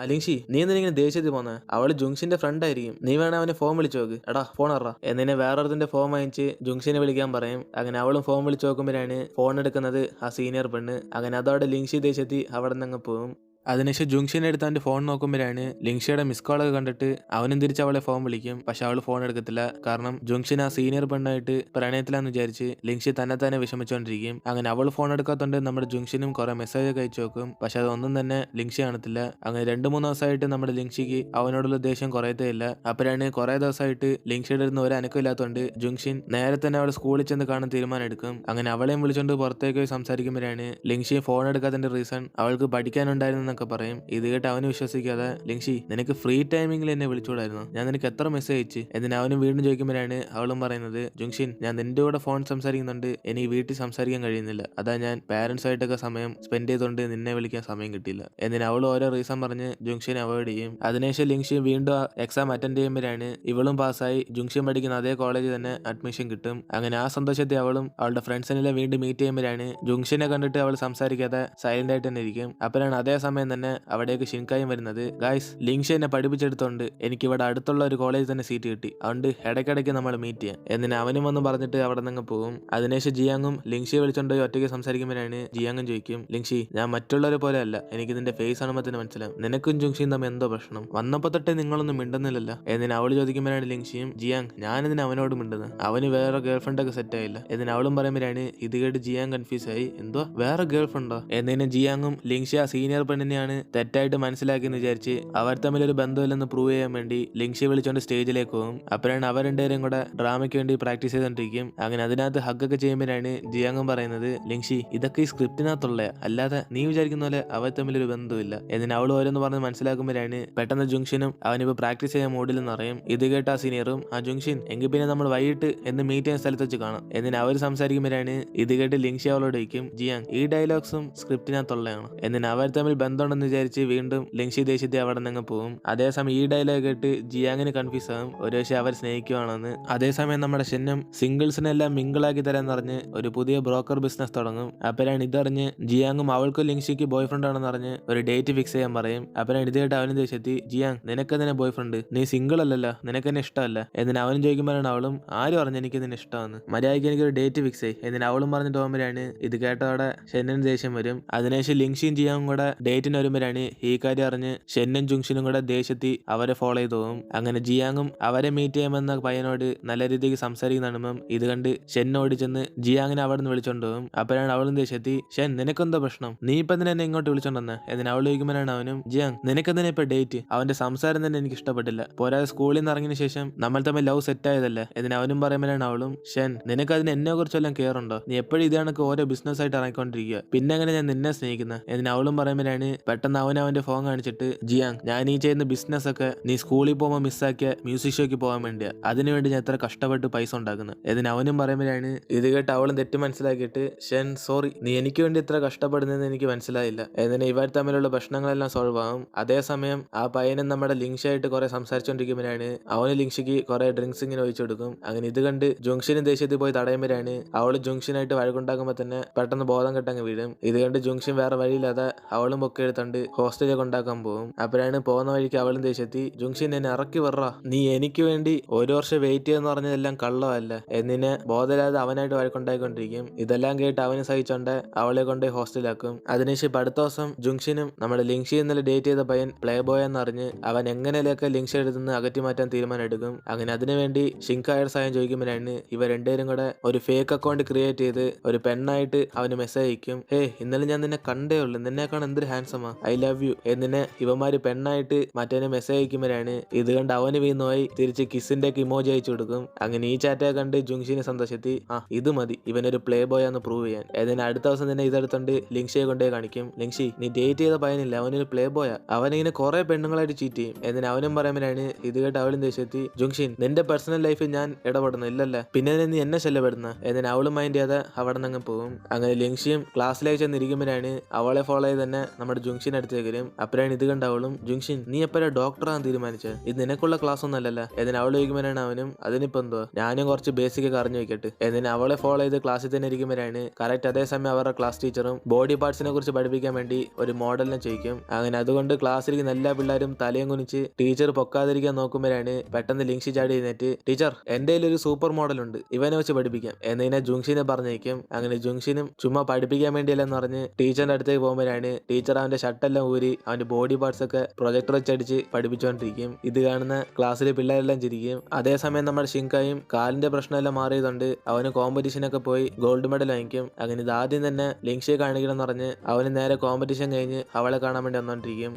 അലിൻഷി, നീ എന്തിനാ ഇങ്ങനെ ദേഷ്യത്തിൽ പോന്നെ? അവള് ജുങ്ഷിന്റെ ഫ്രണ്ട് ആയിരിക്കും. നീ വേണേ അവനെ ഫോൺ വിളിച്ചു നോക്ക്. എടാ ഫോൺ അറ എന്നിനെ വേറൊരുത്തിന്റെ ഫോൺ വാങ്ങിച്ച് ജുങ്ഷിനെ വിളിക്കാൻ പറയും. അങ്ങനെ അവളും ഫോൺ വിളിച്ചു നോക്കുമ്പോഴാണ് ഫോൺ എടുക്കുന്നത് ആ സീനിയർ പെണ്ണ്. അങ്ങനെ അതോടെ ലിൻഷി ദേഷ്യത്തിൽ അവിടെ നിന്ന് പോകും. അതിനുശേഷം ജുങ്ഷനെ എടുത്ത് അവന്റെ ഫോൺ നോക്കുമ്പോഴാണ് ലിൻഷിയുടെ മിസ് കോളൊക്കെ കണ്ടിട്ട് അവനും തിരിച്ച് അവളെ ഫോൺ വിളിക്കും. പക്ഷെ അവള് ഫോൺ എടുക്കത്തില്ല. കാരണം ജുങ്ഷൻ ആ സീനിയർ പെണ്ണായിട്ട് പ്രണയത്തിലാന്ന് വിചാരിച്ച് ലിൻഷി തന്നെ വിഷമിച്ചുകൊണ്ടിരിക്കും. അങ്ങനെ അവൾ ഫോൺ എടുക്കാത്തോണ്ട് നമ്മുടെ ജുങ്ഷനും കുറെ മെസ്സേജ് ഒക്കെ അയച്ചു നോക്കും. പക്ഷെ അതൊന്നും തന്നെ ലിൻഷി കാണത്തില്ല. അങ്ങനെ 2-3 ദിവസമായിട്ട് നമ്മുടെ ലിൻഷിക്ക് അവനോടുള്ള ദേഷ്യം കുറയത്തേ ഇല്ല. അപ്പോഴാണ് കുറെ ദിവസമായിട്ട് ലിൻഷിയുടെ അടുത്ത് ഒരു അനക്കം ഇല്ലാത്തതുകൊണ്ട് ജുങ്ഷൻ നേരെ തന്നെ അവളെ സ്കൂളിൽ ചെന്ന് കാണാൻ തീരുമാനം എടുക്കും. അങ്ങനെ അവളെയും വിളിച്ചുകൊണ്ട് പുറത്തേക്ക് പോയി സംസാരിക്കുമ്പോഴാണ് ലിൻഷി ഫോൺ എടുക്കാത്തതിന്റെ റീസൺ അവൾക്ക് പഠിക്കാനുണ്ടായിരുന്നു ഒക്കെ പറയും. ഇത് കേട്ട് അവന് വിശ്വസിക്കാതെ, ലിൻഷി നിനക്ക് ഫ്രീ ടൈമിംഗിൽ എന്നെ വിളിച്ചുകൂടായിരുന്നു, ഞാൻ നിനക്ക് എത്ര മെസ്സേജ് അയച്ചു എന്നിട്ട് അവനും വീണ്ടും ചോദിക്കുമ്പോഴാണ് അവളും പറയുന്നത്, ജുങ്ഷിൻ ഞാൻ നിന്റെ കൂടെ ഫോൺ സംസാരിക്കുന്നുണ്ട്, എനിക്ക് വീട്ടിൽ സംസാരിക്കാൻ കഴിയുന്നില്ല, അതാ ഞാൻ പാരന്റ്സ് ആയിട്ടൊക്കെ സമയം സ്പെൻഡ് ചെയ്തുകൊണ്ട് നിന്നെ വിളിക്കാൻ സമയം കിട്ടിയില്ല എന്നിട്ട് അവൾ ഓരോ റീസൺ പറഞ്ഞ് ജുങ്ഷിനെ അവോയ്ഡ് ചെയ്യും. അതിനുശേഷം ലിൻഷി വീണ്ടും എക്സാം അറ്റൻഡ് ചെയ്യുമ്പോഴാണ് ഇവളും പാസ്സായി ജുങ്ഷൻ പഠിക്കുന്ന അതേ കോളേജിൽ തന്നെ അഡ്മിഷൻ കിട്ടും. അങ്ങനെ ആ സന്തോഷത്തെ അവളും അവളുടെ ഫ്രണ്ട്സിനെല്ലാം വീണ്ടും മീറ്റ് ചെയ്യുമ്പോഴാണ് ജുങ്ഷനെ കണ്ടിട്ട് അവൾ സംസാരിക്കാതെ സൈലന്റ് ആയിട്ട് തന്നെ ഇരിക്കും. അപ്പോഴാണ് അതേ സമയം തന്നെ അവിടേക്ക് ഷിൻകായും വരുന്നത്. ഗായ്സ്, ലിൻഷി എന്നെ പഠിപ്പിച്ചെടുത്തോണ്ട് എനിക്ക് ഇവിടെ അടുത്തുള്ള ഒരു കോളേജിൽ തന്നെ സീറ്റ് കിട്ടി, അതുകൊണ്ട് ഇടയ്ക്കിടയ്ക്ക് നമ്മൾ മീറ്റ് ചെയ്യാം എന്നിട്ട് അവനും വന്ന് പറഞ്ഞിട്ട് അവിടെ നിന്ന് പോകും. അതിനുശേഷം ജിയാങ്ങും ലിൻഷിയെ വിളിച്ചോണ്ട് ഒറ്റയ്ക്ക് സംസാരിക്കുമ്പോഴാണ് ജിയാങ്ങും ചോദിക്കും, ലിൻഷി ഞാൻ മറ്റുള്ളവരെ പോലെ അല്ല, എനിക്ക് നിന്റെ ഫേസ് കാണുമ്പോൾ തന്നെ മനസ്സിലാവും നിനക്കും ജുങ്ഷിയും തമ്മിൽ എന്തോ പ്രശ്നം, വന്നപ്പോ തൊട്ടേ നിങ്ങളൊന്നും മിണ്ടുന്നില്ലല്ലോ എന്നിട്ട് അവള് ചോദിക്കുമ്പോഴാണ് ലിൻഷിയും, ജിയാങ് ഞാനിതിന് അവനോട് മിണ്ടുന്നത്, അവന് വേറെ ഗേൾ ഫ്രണ്ട് ഒക്കെ സെറ്റ് ആയില്ല എന്നിട്ട് അവളും പറയുമ്പോഴാണ് ഇത് കേട്ട് ജിയാങ് കൺഫ്യൂസ് ആയി, എന്തോ വേറെ ഗേൾ ഫ്രണ്ടോ എന്നിന് ജിയാങ്ങും ലിൻഷി ആ സീനിയർ പെണ്ണിനെയാണ് തെറ്റായിട്ട് മനസ്സിലാക്കിയെന്ന് വിചാരിച്ച് അവർ തമ്മിൽ ഒരു ബന്ധമില്ലെന്ന് പ്രൂവ് ചെയ്യാൻ വേണ്ടി ലിൻഷി വിളിച്ചോണ്ട് സ്റ്റേജിലേക്ക് പോകും. അപ്പോഴാണ് അവർ രണ്ടുപേരും കൂടെ ഡ്രാമയ്ക്ക് വേണ്ടി പ്രാക്ടീസ് ചെയ്തോണ്ടിരിക്കും. അങ്ങനെ അതിനകത്ത് ഹഗ്ഗൊക്കെ ചെയ്യുമ്പോഴാണ് ജിയാങ്ങും പറയുന്നത്, ലിൻഷി ഇതൊക്കെ ഈ സ്ക്രിപ്റ്റിനകത്തുള്ള, അല്ലാതെ നീ വിചാരിക്കുന്ന പോലെ അവർ തമ്മിൽ ഒരു ബന്ധമില്ല എന്നിട്ട് അവൾ ഓരോന്ന് പറഞ്ഞ് മനസ്സിലാക്കുമ്പോഴാണ് പെട്ടെന്ന് ജുങ്ഷനും അവനിപ്പോ പ്രാക്ടീസ് ചെയ്യാൻ മൂഡിലെന്ന് അറിയും. ഇത് കേട്ട ആ സീനിയറും, ആ ജുങ്ഷൻ എങ്കിൽ പിന്നെ നമ്മൾ വൈകിട്ട് എന്ന് മീറ്റ് ചെയ്യുന്ന സ്ഥലത്ത് വെച്ച് കാണാം എന്നിട്ട് അവർ സംസാരിക്കുമ്പോഴാണ് ഇത് കേട്ട് ലിൻഷി അവളോട് ചോദിക്കും, ജിയാങ് ഈ ഡയലോഗ്സും സ്ക്രിപ്റ്റിനകത്തുള്ളതാണ് എന്നിട്ട് അവർ തമ്മിൽ ബന്ധമുണ്ടെന്ന് വിചാരിച്ച് വീണ്ടും ലിൻഷി ദേഷ്യത്തെ അവിടെ നിന്ന് പോകും. അതേസമയം ഈ ഡയലോഗ് കേട്ട് ജിയാങ്ങിന് കൺഫ്യൂസ് ആകും, ഒരു പക്ഷേ അവർ സ്നേഹിക്കുവാണെന്ന്. അതേസമയം നമ്മുടെ ഷെന്നും സിംഗിൾസിനെല്ലാം മിങ്കിളാക്കി തരാൻ പറഞ്ഞ് ഒരു പുതിയ ബ്രോക്കർ ബിസിനസ് തുടങ്ങും. അപ്പോഴാണ് ഇതറിഞ്ഞ് ജിയാങ്ങും അവൾക്കും ലിൻഷിക്ക് ബോയ് ഫ്രണ്ട് ആണെന്ന് പറഞ്ഞ് ഒരു ഡേറ്റ് ഫിക്സ് ചെയ്യാൻ പറയും. അപ്പോഴാണ് ഇത് കേട്ട് അവനും ദേഷ്യത്തി, ജിയാങ് നിനക്കെന്നെ ബോയ് ഫ്രണ്ട്, നീ സിംഗിൾ അല്ലല്ലോ, നിനക്കെന്നെ ഇഷ്ടമല്ല എന്നിട്ട് അവനും ചോദിക്കുമ്പോഴാണ് അവളും, ആരും പറഞ്ഞു എനിക്ക് നിന്നെ ഇഷ്ടമാണ്, മര്യാദയ്ക്ക് എനിക്കൊരു ഡേറ്റ് ഫിക്സ് ചെയ്യും എന്നിട്ട് അവളും പറഞ്ഞിട്ട് പോകുമ്പോഴാണ് ഇത് കേട്ടതോടെ ഷെന്നിന് ദേഷ്യം വരും. അതിനുശേഷം ലിൻഷിയും ജിയാങ്ങും കൂടെ ഡേറ്റിന് വരുമ്പോഴാണ് ഈ കാര്യം അറിഞ്ഞ് ഷെന്നും ജുങ്ഷനും കൂടെ ദേഷ്യത്തി അവരെ ഫോളോ ചെയ്ത് പോകും. അങ്ങനെ ജിയാങ്ങും അവരെ മീറ്റ് ചെയ്യാമെന്ന പയ്യനോട് നല്ല രീതിക്ക് സംസാരിക്കുന്നുണ്ടുമ്പം ഇത് കണ്ട് ഷെൻ ഓടി ചെന്ന് ജിയാങ്ങിനെ അവിടെ നിന്ന് വിളിച്ചോണ്ട് പോകും. അപ്പോഴാണ് അവളും ദേഷ്യത്തി, ഷെൻ നിനക്കെന്തോ പ്രശ്നം, നീ ഇപ്പൊ തന്നെ എന്നെ ഇങ്ങോട്ട് വിളിച്ചോണ്ടെന്ന് എന്നിട്ട് അവൾ ചോദിക്കുമ്പോഴാണ് അവനും, ജിയാങ് നിനക്കെന്തിനാ ഇപ്പൊ ഡേറ്റ്, അവന്റെ സംസാരം തന്നെ എനിക്ക് ഇഷ്ടപ്പെട്ടില്ല, പോരാതെ സ്കൂളിൽ നിന്ന് ഇറങ്ങിയ ശേഷം നമ്മൾ തമ്മിൽ ലവ് സെറ്റ് ആയതല്ലേ എന്നിട്ട് അവനും പറയുമ്പോഴാണ് അവളും, ഷെൻ നിനക്ക് അതിന് എന്നെ കുറിച്ചെല്ലാം കെയർ ഉണ്ടോ, നീ എപ്പോഴും ഇത് കണക്ക് ഓരോ ബിസിനസ് ആയിട്ട് ഇറങ്ങിക്കൊണ്ടിരിക്കുക, പിന്നെ അങ്ങനെ ഞാൻ നിന്നെ സ്നേഹിക്കുന്നത് എന്നിട്ട് അവളും പറയുമ്പോഴാണ് പെട്ടെന്ന് അവന്റെ ഫോൺ കാണിച്ചിട്ട്, ജിയാങ് ഞാൻ ഈ ചെയ്യുന്ന ബിസിനസ് ഒക്കെ നീ സ്കൂളിൽ പോകുമ്പോൾ മിസ്സാക്കിയ മ്യൂസിക് ഷോയ്ക്ക് പോകാൻ വേണ്ടിയാ, അതിനുവേണ്ടി ഞാൻ എത്ര കഷ്ടപ്പെട്ട് പൈസ ഉണ്ടാക്കുന്നത് എന്നിട്ട് അവനും പറയുമ്പോഴാണ് ഇത് കേട്ട് അവളും തെറ്റ് മനസ്സിലാക്കിയിട്ട്, ഷെൻ സോറി, നീ എനിക്ക് വേണ്ടി ഇത്ര കഷ്ടപ്പെടുന്നതെന്ന് എനിക്ക് മനസ്സിലായില്ല എന്നിട്ട് ഇവർ തമ്മിലുള്ള പ്രശ്നങ്ങളെല്ലാം സോൾവ് ആകും. അതേസമയം ആ പയ്യനും നമ്മുടെ ലിൻഷിയായിട്ട് കുറെ സംസാരിച്ചുകൊണ്ടിരിക്കുമ്പോഴാണ് അവന് ലിൻഷിക്ക് കുറെ ഡ്രിങ്ക്സ് ഇങ്ങനെ ഒഴിച്ചു കൊടുക്കും. അങ്ങനെ ഇത് കണ്ട് ജുങ്ഷനും ദേഷ്യത്തിൽ പോയി തടയുമ്പോഴാണ് അവള് ജുങ്ഷനായിട്ട് വഴക്കുണ്ടാക്കുമ്പോൾ തന്നെ പെട്ടെന്ന് ബോധം കെട്ടങ്ങ് വീഴും. ഇത് കണ്ട് ജുങ്ഷൻ വേറെ വഴിയില്ലാതെ അവളും പൊക്കെ എടുത്തോണ്ട് ഹോസ്റ്റലിൽ കൊണ്ടാക്കാൻ പോകും. അപ്പോഴാണ് പോകുന്ന വഴിക്ക് അവളും ദേഷ്യത്തി, ജുങ്ഷൻ എന്നെ ഇറക്കി വിടറ, നീ എനിക്ക് വേണ്ടി ഒരു വർഷം വെയിറ്റ് ചെയ്യുന്ന പറഞ്ഞതെല്ലാം കള്ളമല്ല എന്നിനെ ബോധമില്ലാതെ അവനായിട്ട് വഴക്കുണ്ടായിക്കൊണ്ടിരിക്കും. ഇതെല്ലാം കേട്ട് അവന് സഹിച്ചോണ്ട് അവളെ കൊണ്ട് ഹോസ്റ്റലാക്കും. അതിനുശേഷം അടുത്ത ദിവസം ജുങ്ഷനും നമ്മുടെ ലിൻഷി ഇന്നലെ ഡേറ്റ് ചെയ്ത പയ്യൻ പ്ലേ ബോയ് എന്നറിഞ്ഞ് അവൻ എങ്ങനെയൊക്കെ ലിൻഷി എടുത്തുനിന്ന് അകറ്റി മാറ്റാൻ തീരുമാനം എടുക്കും. അങ്ങനെ അതിനുവേണ്ടി ഷിൻകായുടെ സഹായം ചോദിക്കുമ്പോഴാണ് ഇവർ രണ്ടുപേരും കൂടെ ഒരു ഫേക്ക് അക്കൗണ്ട് ക്രിയേറ്റ് ചെയ്ത് ഒരു പെണ്ണായിട്ട് അവന് മെസ്സേജ് അയക്കും, ഹേ ഇന്നലെ ഞാൻ നിന്നെ കണ്ടേ ഉള്ളു, നിന്നെക്കാണ് എന്തൊരു ഹാൻസമാ, ഐ ലവ് യു എന്നിനെ ഇവന്മാര് പെണ്ണായിട്ട് മറ്റേനെ മെസ്സേജ് അയക്കുമ്പോഴാണ് ഇത് കണ്ട് അവന് വീണുപോയി തിരിച്ച് കിസിന്റെ ഒക്കെ ഇമോജി അയച്ചു കൊടുക്കും. അങ്ങനെ ഈ ചാറ്റയെ കണ്ട് ജുങ്ഷിനെ സന്തോഷത്തി, ആ ഇത് മതി ഇവനൊരു പ്ലേ ബോയ് ആണെന്ന് പ്രൂവ് ചെയ്യാൻ എന്നിന് അടുത്ത ദിവസം തന്നെ ഇതെടുത്തോണ്ട് ലിൻഷിയെ കൊണ്ടേ കാണിക്കും. ലിൻഷി നീ ഡേറ്റ് ചെയ്ത പയ്യനില്ല, അവനൊരു പ്ലേ ബോയാ, അവനിങ്ങനെ കുറെ പെണ്ണുങ്ങളായിട്ട് ചീറ്റ് ചെയ്യും എന്നിന് അവനും പറയുമ്പോഴാണ് ഇത് കേട്ട് അവളും ദേഷ്യത്തി, ജുങ്ഷിൻ നിന്റെ പേഴ്സണൽ ലൈഫിൽ ഞാൻ ഇടപെടുന്നു ഇല്ലല്ല, പിന്നെ നീ എന്നെ ശല്യപ്പെടുന്ന എന്നിന് അവളും മൈൻഡ് ചെയ്യാതെ അവിടെ നിന്ന് പോകും. അങ്ങനെ ലിൻഷിയും ക്ലാസ്സിലേക്ക് ചെന്നിരിക്കുമ്പോഴാണ് അവളെ ഫോളോ ചെയ്ത് തന്നെ നമ്മുടെ ജുങ്ഷിൻ അടുത്തേക്ക് വരും. അപ്പോഴാണ് ഇത് കണ്ട അവളും, ജുങ്ഷിൻ നീ എപ്പോഴാ ഡോക്ടറാന്ന് തീരുമാനിച്ചത്? ഇത് നിനക്കുള്ള ക്ലാസ് ഒന്നും അല്ലല്ലോ. എന്നിന് അവൾ ചോദിക്കുമ്പോഴാണ് അവനും, അതിനിപ്പോ എന്തോ, ഞാനും കുറച്ച് ബേസിക് ഒക്കെ അറിഞ്ഞു വെക്കട്ടെ. എന്നിന് അവളെ ഫോളോ ചെയ്ത് ക്ലാസ്സിൽ തന്നെ ഇരിക്കുമ്പോഴാണ് കറക്റ്റ് അതേസമയം അവരുടെ ക്ലാസ് ടീച്ചറും ബോഡി പാർട്സിനെ കുറിച്ച് പഠിപ്പിക്കാൻ വേണ്ടി ഒരു മോഡലിനെ ചോദിക്കും. അങ്ങനെ അതുകൊണ്ട് ക്ലാസ്സിലിരിക്കുന്ന എല്ലാ പിള്ളേരും തലയും കുനിച്ച് ടീച്ചർ പൊക്കാതിരിക്കാൻ നോക്കുമ്പോഴാണ് പെട്ടെന്ന് ലിങ്ഷി ചാടി എഴുന്നേറ്റ്, ടീച്ചർ എന്റെ ഒരു സൂപ്പർ മോഡൽ ഉണ്ട്, ഇവനെ വെച്ച് പഠിപ്പിക്കാം എന്നതിനെ ജുങ്ഷിനെ പറഞ്ഞേക്കും. അങ്ങനെ ജുങ്ഷിനും ചുമ്മാ പഠിപ്പിക്കാൻ വേണ്ടിയല്ലെന്ന് പറഞ്ഞ് ടീച്ചറിന്റെ അടുത്തേക്ക് പോകുമ്പോഴാണ് ടീച്ചർ അവന്റെ ഷർട്ടെല്ലാം ഊരി അവന്റെ ബോഡി പാർട്സ് ഒക്കെ പ്രൊജക്ടർ വെച്ചടിച്ച് പഠിപ്പിച്ചുകൊണ്ടിരിക്കും. ഇത് കാണുന്ന ക്ലാസ്സിലെ പിള്ളേരെല്ലാം ചിരിക്കും. അതേസമയം നമ്മുടെ ഷിങ്കായും കാലിന്റെ പ്രശ്നമെല്ലാം മാറിയതുകൊണ്ട് അവന് കോമ്പറ്റീഷനൊക്കെ പോയി ഗോൾഡ് മെഡൽ വാങ്ങിക്കും. അങ്ങനെ ഇത് ആദ്യം തന്നെ ലിങ്ഷിയെ കാണിക്കണം എന്ന് പറഞ്ഞ് അവന് നേരെ കോമ്പറ്റീഷൻ കഴിഞ്ഞ് അവളെ കാണാൻ വേണ്ടി വന്നോണ്ടിരിക്കും.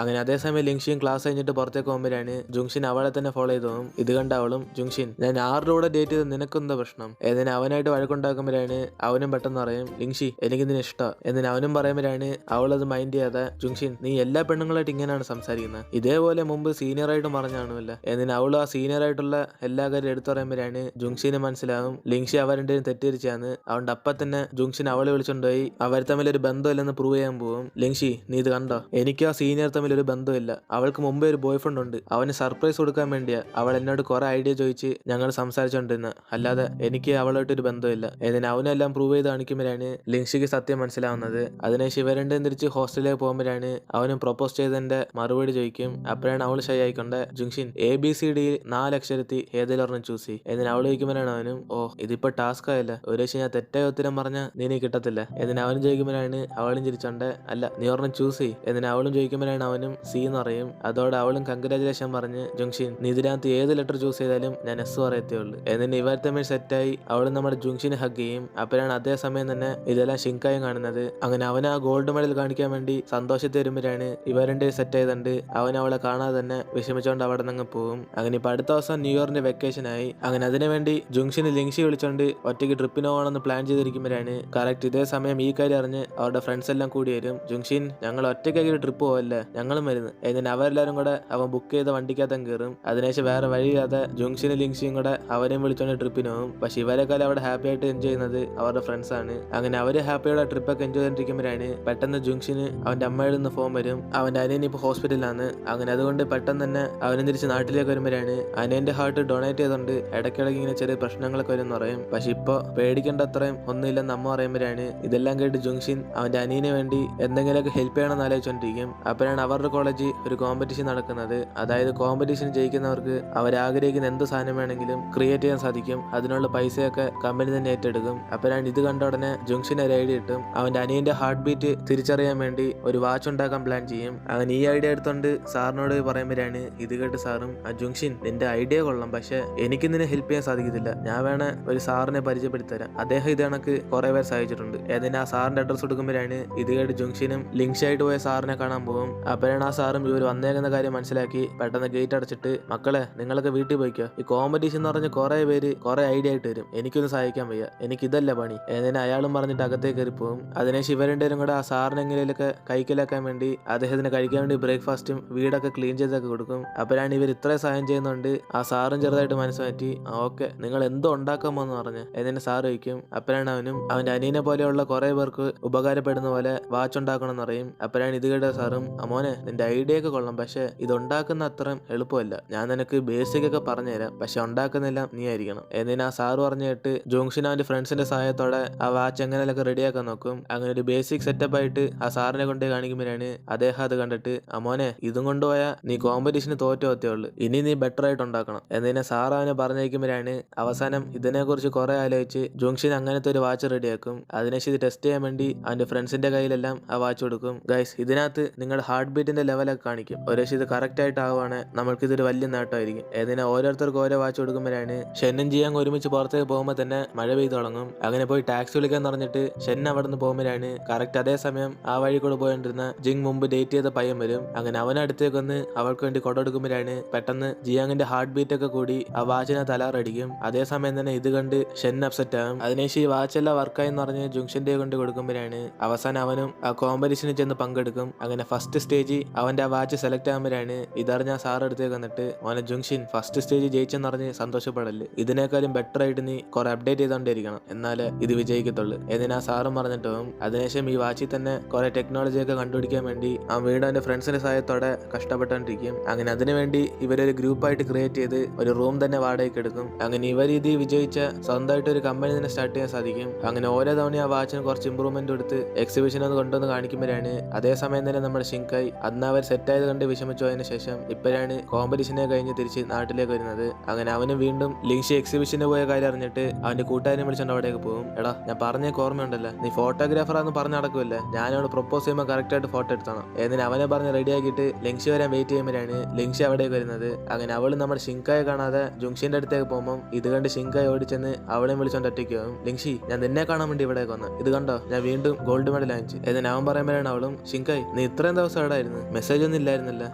അങ്ങനെ അതേസമയം ലിങ്ഷിയും ക്ലാസ് കഴിഞ്ഞിട്ട് പുറത്തേക്ക് പോകുമ്പോഴാണ് ജുങ്ഷിൻ അവളെ തന്നെ ഫോളോ ചെയ്തു പോകും. ഇത് കണ്ട അവളും, ജുങ്ഷിൻ ഞാൻ ആരുടെ കൂടെ ഡേറ്റ് ചെയ്ത് നിനക്കെന്താ പ്രശ്നം? എന്നിന് അവനായിട്ട് വഴക്കുണ്ടാക്കുമ്പോഴാണ് അവനും പെട്ടെന്ന് പറയും, ലിങ്ഷി എനിക്കിതിന് ഇഷ്ടമാണ്. എന്നിന് അവനും പറയുമ്പോഴാണ് അവളത് മൈൻഡ് ചെയ്യാതെ, ജുങ്ഷിൻ നീ എല്ലാ പെണ്ണുങ്ങളായിട്ട് ഇങ്ങനെയാണ് സംസാരിക്കുന്നത്, ഇതേപോലെ മുമ്പ് സീനിയറായിട്ടും പറഞ്ഞാണുമല്ല. എന്നിന് അവൾ ആ സീനിയർ ആയിട്ടുള്ള എല്ലാ കാര്യം എടുത്തു പറയുമ്പോഴാണ് ജുങ്ഷിന് മനസ്സിലാവും ലിങ്ഷി അവരുടെ തെറ്റിരിച്ചാന്ന്. അതുകൊണ്ട് അപ്പം തന്നെ ജുങ്ഷിൻ അവളെ വിളിച്ചുകൊണ്ടുപോയി അവർ തമ്മിൽ ഒരു ബന്ധമില്ലെന്ന് പ്രൂവ് ചെയ്യാൻ പോകും. ലിങ്ഷി നീ ഇത് കണ്ടോ, എനിക്ക് ആ സീനിയർ ഒരു ബന്ധമില്ല, അവൾക്ക് മുമ്പേ ഒരു ബോയ് ഫ്രണ്ട് ഉണ്ട്, അവന് സർപ്രൈസ് കൊടുക്കാൻ വേണ്ടിയാ അവൾ എന്നോട് കുറെ ഐഡിയ ചോദിച്ച് ഞങ്ങൾ സംസാരിച്ചോണ്ടിരുന്നത്, അല്ലാതെ എനിക്ക് അവളായിട്ടൊരു ബന്ധമില്ല. എന്നിന് അവനെല്ലാം പ്രൂവ് ചെയ്ത് കാണിക്കുമ്പോഴാണ് ലിങ്ഷിക്ക് സത്യം മനസ്സിലാവുന്നത്. അതിനെ ശിവരണ്ടും തിരിച്ച് ഹോസ്റ്റലിലേക്ക് പോകുമ്പോഴാണ് അവനും പ്രൊപ്പോസ് ചെയ്തതിന്റെ മറുപടി ചോദിക്കും. അപ്പോഴാണ് അവൾ ഷൈ ആയിക്കൊണ്ട്, ജുങ്ഷിൻ ABCD 4 അക്ഷരത്തിൽ ഏതെങ്കിലും ചൂസ് ചെയ്യും. എന്നിന് അവൾ ചോദിക്കുമ്പോഴാണ് അവനും, ഓ ഇതിപ്പോ ടാസ്ക് ആയല്ല, ഒരു പക്ഷേ ഞാൻ തെറ്റായ ഉത്തരം പറഞ്ഞാൽ നീ കിട്ടത്തില്ല. എന്നിന് അവനും ചോദിക്കുമ്പോഴാണ് അവളും ചിരിച്ചോണ്ട്, അല്ല നീ ഒരെണ്ണം ചൂസ് ചെയ്യും. എന്നിന് അവളും ചോദിക്കുമ്പോഴാണ് അവനും സി എന്ന് പറയും. അതോടെ അവളും കൺഗ്രാജുലേഷൻ പറഞ്ഞ്, ജുങ്ഷിൻ നീ ഇതിനകത്ത് ഏത് ലെറ്റർ ചൂസ് ചെയ്താലും ഞാൻ എസ് പറയത്തേ ഉള്ളൂ. എന്നിട്ട് ഇവർ തമ്മിൽ സെറ്റായി അവളും നമ്മുടെ ജുങ്ഷിനെ ഹഗ് ചെയ്യും. അപ്പോഴാണ് അതേസമയം തന്നെ ഇതെല്ലാം ഷിങ്കായും കാണുന്നത്. അങ്ങനെ അവൻ ആ ഗോൾഡ് മെഡൽ കാണിക്കാൻ വേണ്ടി സന്തോഷത്തിൽ വരുമ്പോഴാണ് ഇവർ രണ്ടും സെറ്റ് ആയതുണ്ട് അവൻ അവളെ കാണാതെ തന്നെ വിഷമിച്ചോണ്ട് അവിടെ നിന്ന് പോകും. അങ്ങനെ ഇപ്പൊ അടുത്ത ദിവസം ന്യൂ ഇയറിന്റെ വെക്കേഷൻ ആയി. അങ്ങനെ അതിനുവേണ്ടി ജുങ്ഷിന് ലിങ്ഷി വിളിച്ചോണ്ട് ഒറ്റയ്ക്ക് ട്രിപ്പിന് പോകണമെന്ന് പ്ലാൻ ചെയ്തിരിക്കുമ്പോഴാണ് കറക്റ്റ് ഇതേ സമയം ഈ കാര്യം അറിഞ്ഞ് അവരുടെ ഫ്രണ്ട്സ് എല്ലാം കൂടി വരും. ജുങ്ഷിൻ ഞങ്ങൾ ഒറ്റയ്ക്കാക്കി ട്രിപ്പ് പോവല്ലേ, ഞങ്ങളും വരുന്നു. എന്നിട്ട് അവരെല്ലാരും കൂടെ അവൻ ബുക്ക് ചെയ്ത വണ്ടിക്കകത്തും കയറും. അതിനുശേഷം വേറെ വഴിയില്ലാതെ ജുങ്ഷിനും ലിങ്ഷിയും കൂടെ അവരെയും വിളിച്ചോണ്ട് ട്രിപ്പിന് പോകും. പക്ഷെ ഇവരെക്കാളും അവിടെ ഹാപ്പി ആയിട്ട് എൻജോയ് ചെയ്യുന്നത് അവരുടെ ഫ്രണ്ട്സ് ആണ്. അങ്ങനെ അവര് ഹാപ്പിയോടെ ട്രിപ്പൊക്കെ എൻജോയ് ചെയ്തിരിക്കുമ്പോഴാണ് പെട്ടെന്ന് ജുങ്ഷിന് അവന്റെ അമ്മയുടെ നിന്ന് ഫോൺ വരും. അവന്റെ അനിയൻ ഇപ്പൊ ഹോസ്പിറ്റലിലാണ്. അങ്ങനെ അതുകൊണ്ട് പെട്ടെന്ന് തന്നെ അവനും തിരിച്ച് നാട്ടിലേക്ക് വരുമ്പോഴാണ് അനിയന്റെ ഹാർട്ട് ഡൊണേറ്റ് ചെയ്തുകൊണ്ട് ഇടയ്ക്കിടയ്ക്ക് ഇങ്ങനെ ചെറിയ പ്രശ്നങ്ങളൊക്കെ വരും പറയും. പക്ഷെ ഇപ്പൊ പേടിക്കേണ്ട അത്രയും ഒന്നുമില്ലെന്ന് അമ്മ പറയുമ്പോഴാണ് ഇതെല്ലാം കേട്ട് ജുങ്ഷിൻ അവന്റെ അനിയനെ വേണ്ടി എന്തെങ്കിലുമൊക്കെ ഹെൽപ്പ് ചെയ്യണമെന്ന് ആലോചിച്ചോണ്ടിരിക്കും. അപ്പോഴാണ് അവരുടെ കോളേജ് ഒരു കോമ്പറ്റീഷൻ നടക്കുന്നത്. അതായത് കോമ്പറ്റീഷൻ ജയിക്കുന്നവർക്ക് അവരാഗ്രഹിക്കുന്ന എന്ത് സാധനം വേണമെങ്കിലും ക്രിയേറ്റ് ചെയ്യാൻ സാധിക്കും. അതിനുള്ള പൈസയൊക്കെ കമ്പനി തന്നെ ഏറ്റെടുക്കും. അപ്പോഴാണ് ഇത് കണ്ട ഉടനെ ജുങ്ഷിന് ഒരു ഐഡിയ കിട്ടും. അവന്റെ അനിയന്റെ ഹാർട്ട് ബീറ്റ് തിരിച്ചറിയാൻ വേണ്ടി ഒരു വാച്ച് ഉണ്ടാക്കാൻ പ്ലാൻ ചെയ്യും. അങ്ങനെ ഈ ഐഡിയ എടുത്തോണ്ട് സാറിനോട് പറയുമ്പോഴാണ് ഇത് കേട്ട് സാറും, ആ ജുങ്ഷിൻ നിന്റെ ഐഡിയ കൊള്ളാം, പക്ഷെ എനിക്ക് നിന്നെ ഹെൽപ്പ് ചെയ്യാൻ സാധിക്കത്തില്ല, ഞാൻ വേണ ഒരു സാറിനെ പരിചയപ്പെടുത്തരാം, അദ്ദേഹം ഇത് കണക്ക് കുറെ പേർ സഹായിച്ചിട്ടുണ്ട്. ഏതിന് ആ സാറിന്റെ അഡ്രസ് കൊടുക്കുമ്പോഴാണ് ഇത് കേട്ട് ജുങ്ഷിനും ലിങ്ഷായിട്ട് പോയ സാറിനെ കാണാൻ പോകും. അപ്പോഴാണ് ആ സാറും ഇവർ വന്നേക്കുന്ന കാര്യം മനസ്സിലാക്കി പെട്ടെന്ന് ഗേറ്റ് അടച്ചിട്ട്, മക്കളെ നിങ്ങളൊക്കെ വീട്ടിൽ പോയിക്കോ, ഈ കോമ്പറ്റീഷൻ എന്ന് പറഞ്ഞ് കുറെ പേര് കുറെ ഐഡിയ ആയിട്ട് വരും, എനിക്കൊന്നും സഹായിക്കാൻ വയ്യ, എനിക്ക് ഇതല്ല പണി എന്നിനെ അയാളും പറഞ്ഞിട്ട് അകത്തേക്ക് കയറി പോകും. അതിനെ ശിവരണ്ടേരും കൂടെ ആ സാറിനെങ്കിലൊക്കെ കൈക്കലാക്കാൻ വേണ്ടി അദ്ദേഹത്തിന് കഴിക്കാൻ വേണ്ടി ബ്രേക്ക്ഫാസ്റ്റും വീടൊക്കെ ക്ലീൻ ചെയ്തൊക്കെ കൊടുക്കും. അപ്പോഴാണ് ഇവർ ഇത്രയും സഹായം ചെയ്യുന്നുണ്ട് ആ സാറും ചെറുതായിട്ട് മനസ്സ് മാറ്റി, ഓക്കെ നിങ്ങൾ എന്തോ ഉണ്ടാക്കാമോന്ന് പറഞ്ഞ് എന്നിന് സാറ് വയ്ക്കും. അപ്പോഴാണ് അവനും അവന്റെ അനിയനെ പോലെയുള്ള കുറെ പേർക്ക് ഉപകാരപ്പെടുന്ന പോലെ വാച്ച് ഉണ്ടാക്കണം എന്ന് പറയും. അപ്പോഴാണ് ഇത് കേട്ട സാറും, അമോനെ നിന്റെ ഐഡിയ ഒക്കെ കൊള്ളാം, പക്ഷെ ഇത് ഉണ്ടാക്കുന്ന അത്രയും എളുപ്പമല്ല, ഞാൻ നിനക്ക് ബേസിക് ഒക്കെ പറഞ്ഞുതരാം, പക്ഷെ ഉണ്ടാക്കുന്നെല്ലാം നീ ആയിരിക്കണം എന്നിന് ആ സാറ് പറഞ്ഞു കേട്ട് ജോങ്ഷിൻ അവന്റെ ഫ്രണ്ട്സിന്റെ സഹായത്തോടെ ആ വാച്ച് എങ്ങനെയൊക്കെ റെഡിയാക്കാൻ നോക്കും. അങ്ങനെ ഒരു ബേസിക് സെറ്റപ്പ് ആയിട്ട് ആ സാറിനെ കൊണ്ട് കാണിക്കുമ്പോഴാണ് അദ്ദേഹം അത് കണ്ടിട്ട്, അമോനെ ഇതും കൊണ്ടുപോയാ നീ കോമ്പറ്റീഷന് തോറ്റേ ഉള്ളു, ഇനി നീ ബെറ്റർ ആയിട്ട് ഉണ്ടാക്കണം എന്നിനെ സാർ അവനെ പറഞ്ഞിരിക്കുമ്പോഴാണ് അവസാനം ഇതിനെക്കുറിച്ച് കുറെ ആലോചിച്ച് ജോങ്ഷിൻ അങ്ങനത്തെ ഒരു വാച്ച് റെഡിയാക്കും. അതിനുശേഷം ഇത് ടെസ്റ്റ് ചെയ്യാൻ വേണ്ടി അവന്റെ ഫ്രണ്ട്സിന്റെ കയ്യിലെല്ലാം ആ വാച്ച് കൊടുക്കും. ഗൈസ് ഇതിനകത്ത് നിങ്ങളുടെ ഹാർട്ട് ബീറ്റിന്റെ ലെവലൊക്കെ കാണിക്കും, ഒരു പക്ഷേ ഇത് കറക്റ്റ് ആയിട്ട് ആവുകയാണ് നമ്മൾക്ക് ഇതൊരു വലിയ നേട്ടമായിരിക്കും. ഏതിനാ ഓരോരുത്തർക്ക് ഓരോ വാച്ച് കൊടുക്കുമ്പോഴാണ് ഷെന്നും ജിയാങ് ഒരുമിച്ച് പുറത്തേക്ക് പോകുമ്പോൾ തന്നെ മഴ പെയ്തു തുടങ്ങും. അങ്ങനെ പോയി ടാക്സി വിളിക്കാൻ പറഞ്ഞിട്ട് ഷെൻ അവിടെ നിന്ന് പോകുമ്പോഴാണ് കറക്റ്റ് അതേസമയം ആ വഴി കൂടെ പോയിട്ടിരുന്ന ജിങ് മുമ്പ് ഡേറ്റ് ചെയ്ത പയ്യൻ വരും. അങ്ങനെ അവനടുത്തേക്ക് വന്ന് അവൾക്ക് വേണ്ടി കൊടുക്കുമ്പോഴാണ് പെട്ടെന്ന് ജിയാങ്ങിന്റെ ഹാർട്ട് ബീറ്റ് ഒക്കെ കൂടി ആ വാച്ചിനെ തലാറടിക്കും. അതേസമയം തന്നെ ഇത് കണ്ട് ഷെൻ അപ്സെറ്റ് ആകും. അതിനുശേഷം ഈ വാച്ചെല്ലാം വർക്കായെന്ന് പറഞ്ഞ് ജുങ്ഷന്റെ കൊണ്ട് കൊടുക്കുമ്പോഴാണ് അവസാനം അവനും ആ കോമ്പറ്റീഷനിൽ ചെന്ന് പങ്കെടുക്കും. അങ്ങനെ ഫസ്റ്റ് സ്റ്റേജ് സ്റ്റേജ് അവന്റെ ആ വാച്ച് സെലക്ട് ആകുമ്പോഴാണ് ഇതറിഞ്ഞ സാർ അടുത്തേക്ക് വന്നിട്ട് മോനെ ജുങ്ഷിൻ ഫസ്റ്റ് സ്റ്റേജ് ജയിച്ചെന്നറിഞ്ഞ് സന്തോഷപ്പെടല്, ഇതിനേക്കാളും ബെറ്റർ ആയിട്ട് നീ കുറെ അപ്ഡേറ്റ് ചെയ്തോണ്ടിരിക്കണം, എന്നാലേ ഇത് വിജയിക്കത്തുള്ളൂ എന്നിനാ സാറും പറഞ്ഞിട്ടും അതിനുശേഷം ഈ വാച്ചിൽ തന്നെ കുറെ ടെക്നോളജി ഒക്കെ കണ്ടുപിടിക്കാൻ വേണ്ടി ആ വീട് അവന്റെ ഫ്രണ്ട്സിന്റെ സഹായത്തോടെ കഷ്ടപ്പെട്ടുകൊണ്ടിരിക്കും. അങ്ങനെ അതിനുവേണ്ടി ഇവരൊരു ഗ്രൂപ്പായിട്ട് ക്രിയേറ്റ് ചെയ്ത് ഒരു റൂം തന്നെ വാടകയ്ക്ക് എടുക്കും. അങ്ങനെ ഇവർ ഇത് വിജയിച്ച സ്വന്തമായിട്ട് ഒരു കമ്പനി തന്നെ സ്റ്റാർട്ട് ചെയ്യാൻ സാധിക്കും. അങ്ങനെ ഓരോ തവണ ആ വാച്ചിന് കുറച്ച് ഇമ്പ്രൂവ്മെന്റ് കൊടുത്ത് എക്സിബിഷൻ ഒന്ന് കൊണ്ടുവന്ന് കാണിക്കുമ്പോഴാണ് അതേസമയം തന്നെ നമ്മുടെ ഷിങ്കായ് അന്ന് അവർ സെറ്റായത് കണ്ട് വിഷമിച്ചു പോയതിനു ശേഷം ഇപ്പോഴാണ് കോമ്പറ്റീഷനെ കഴിഞ്ഞ് തിരിച്ച് നാട്ടിലേക്ക് വരുന്നത്. അങ്ങനെ അവനും വീണ്ടും ലിങ്ഷി എക്സിബിഷന് പോയ കാര്യം അറിഞ്ഞിട്ട് അവന്റെ കൂട്ടുകാരനെ വിളിച്ചോണ്ട് അവിടേക്ക് പോകും. എടാ ഞാൻ പറഞ്ഞേക്ക് ഓർമ്മയുണ്ടല്ലോ, നീ ഫോട്ടോഗ്രാഫറാന്ന് പറഞ്ഞ് നടക്കുമല്ലേ, ഞാനോട് പ്രൊപ്പോസ് ചെയ്യുമ്പോൾ കറക്റ്റ് ആയിട്ട് ഫോട്ടോ എടുത്തണം എന്നിട്ട് അവനെ പറഞ്ഞ് റെഡി ആക്കിയിട്ട് ലിങ്ഷി വരാൻ വെയിറ്റ് ചെയ്യുമ്പോഴാണ് ലിങ്ഷി അവിടേക്ക് വരുന്നത്. അങ്ങനെ അവള് നമ്മുടെ ഷിങ്കായെ കാണാതെ ജുങ്ഷിന്റെ അടുത്തേക്ക് പോകുമ്പോൾ ഇത് കണ്ട് ഷിങ്കായ് ഓടിച്ചെന്ന് അവളെയും വിളിച്ചോണ്ട് ഒറ്റയ്ക്ക് പോകും. ലിങ്ഷി ഞാൻ നിന്നെ കാണാൻ വേണ്ടി ഇവിടേക്ക് വന്ന്, ഇത് കണ്ടോ ഞാൻ വീണ്ടും ഗോൾഡ് മെഡൽ വാങ്ങിച്ചു എന്നിട്ട് അവൻ പറയുമ്പോഴാണ് അവളും ഷിങ്കായ് നീ ഇത്രയും ദിവസം അവിടെ ആയിരുന്നു, മെസ്സേജ് ഒന്നും ഇല്ലായിരുന്നല്ല